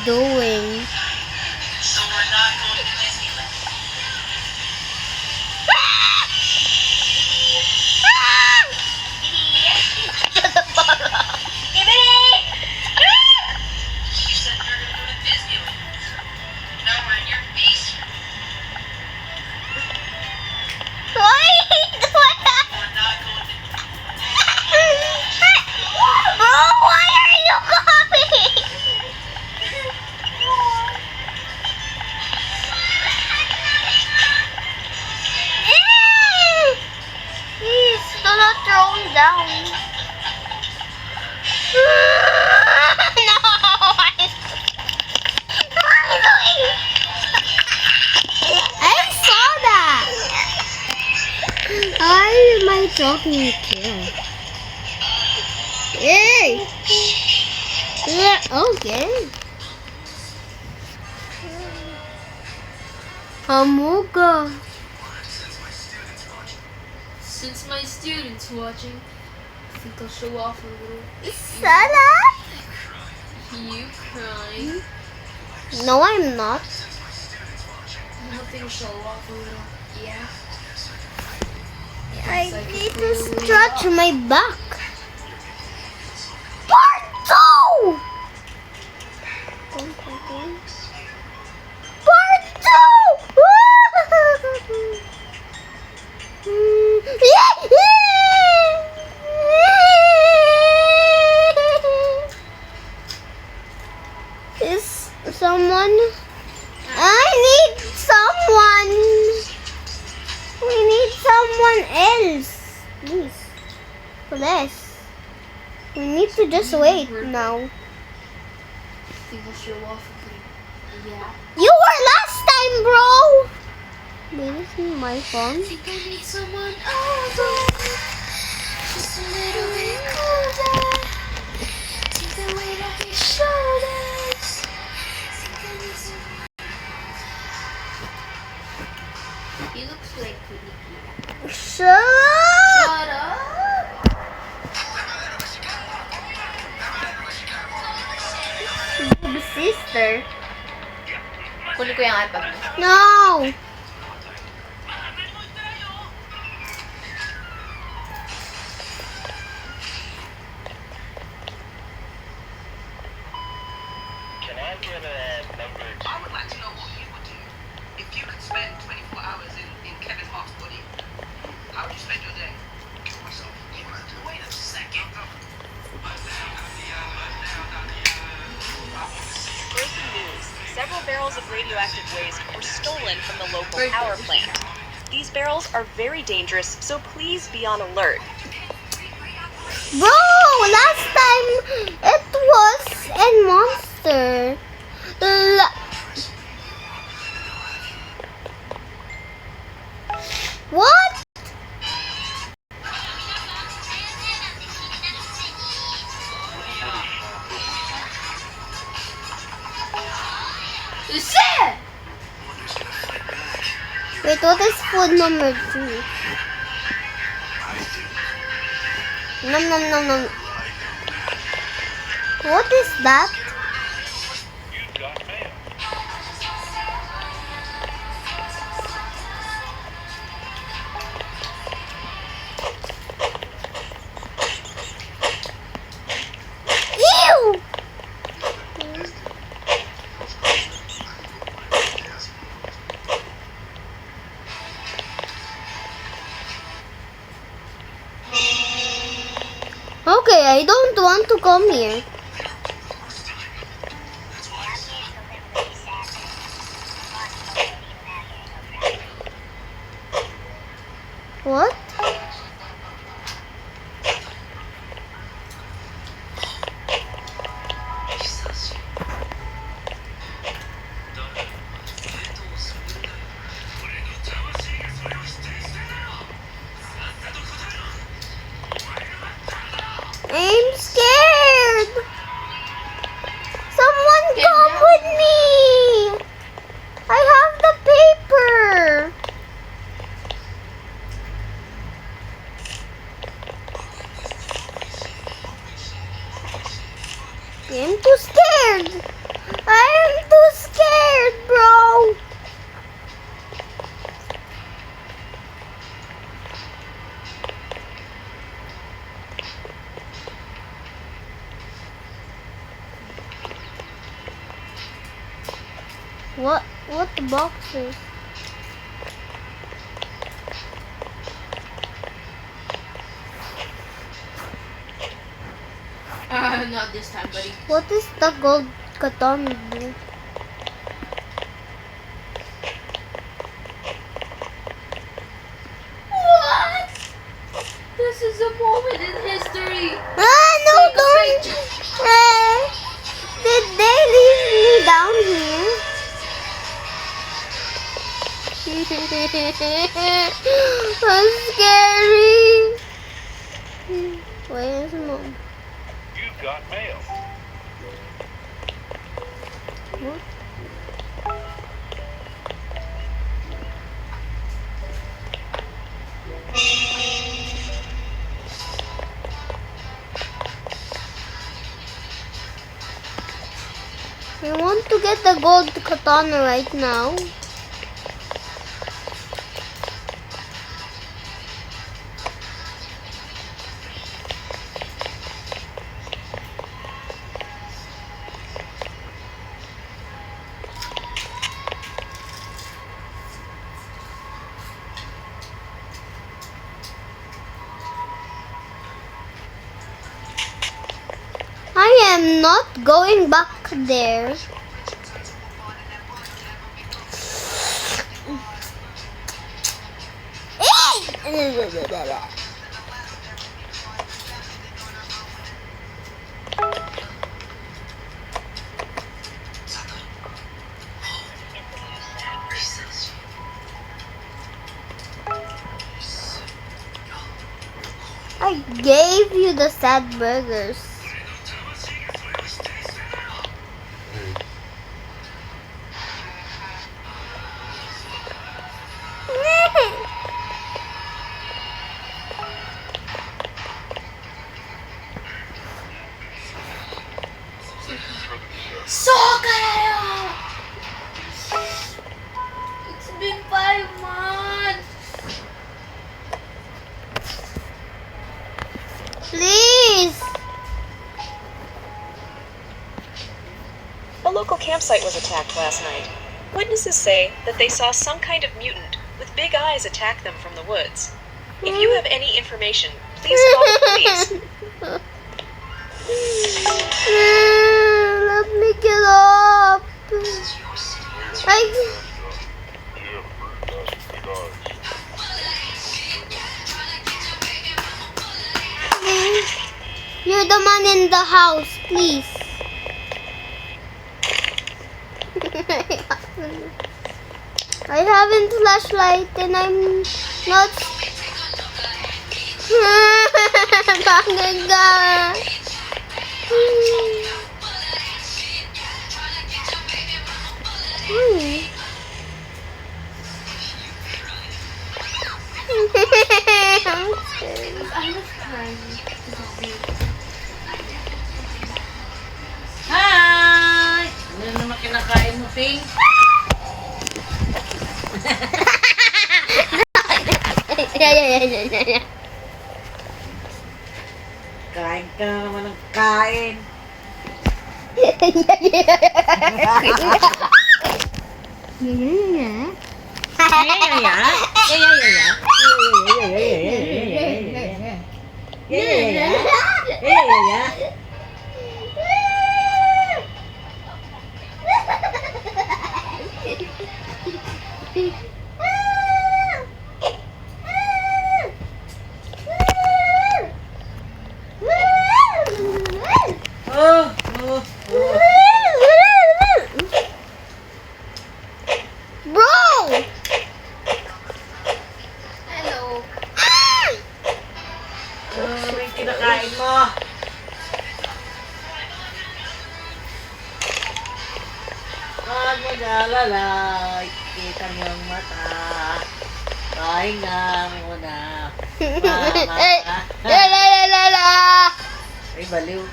doing? So we're not going to Disneyland. You said you were going to go to Disneyland. Now we're in your basement. We're not going to. Bro, why are you coming? Please, do not throw me down. No, I saw that. Why am I talking to you? Hey! Yeah, okay. Amuga. Since my students watching, I think I'll show off a little. Sana? You crying. No, I'm not. Nothing to show off a little. Yeah. I need to stretch my back. Part 2! Part 2! Is someone? I need someone. We need someone else. Please. We need to just wait now. I think I'll show off a little. Yeah. You were last time, bro. Wait, this is my phone. I think I need someone older. Just a little bit colder. Take the weight off your shoulders. Think I need someone. He looks like Kunikia. Shut up. Shut up! Big sister. Kunin ko yung iPad mo. No. Can I get a number? I would like to know what you would do if you could spend 24 hours in Kevin Hart's body. How would you spend your day? Kill myself. Wait a second. Breaking news. Several barrels of radioactive waste were stolen from the local power plant. These barrels are very dangerous, so please be on alert. Bro, last time it was a monster. What? Shit! Wait, what is food number 2? Nom nom nom nom. What is that? You got mail. Ew! Okay, I don't want to come here. What? I'm scared. Someone come with me. I have the paper. What the boxes? Not this time, buddy. What is the gold katana do? What? This is a moment in history. Ah, no, Take a don't! picture. Did they leave me down here? That's scary. Where's mom? You've got mail. What? I want to get the gold katana right now. I am not going back there. I gave you the sad burgers. Sokarayo! It's been 5 months. Please. A local campsite was attacked last night. Witnesses say that they saw some kind of mutant with big eyes attack them from the woods. If you have any information, please call the police. Let me get up. I. You're the man in the house, please. I haven't flashlight and I'm not. Bakit ka? I was crying. Hi! Ano naman kinakain mo, Ping? Kain ka na naman ng kain. Bro! Hello. Ano yung kinakain mo? Huwag mo nalala, kita niyong mata. Pahinga muna. La la la la la! Ay, baliw.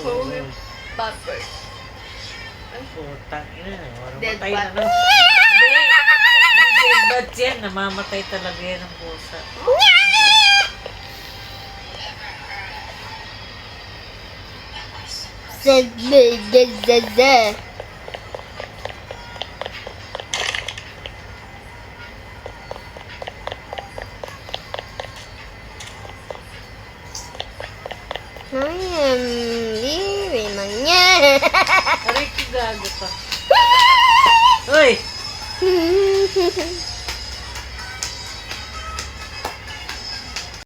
Holy bad bird. Ay, putang ina. Dead Mamatay bat. na lang. Hindi. Dead bat yan. Namamatay talaga yan ang pusa. Zzzz. I am leaving my Aray, gago pa. Uy!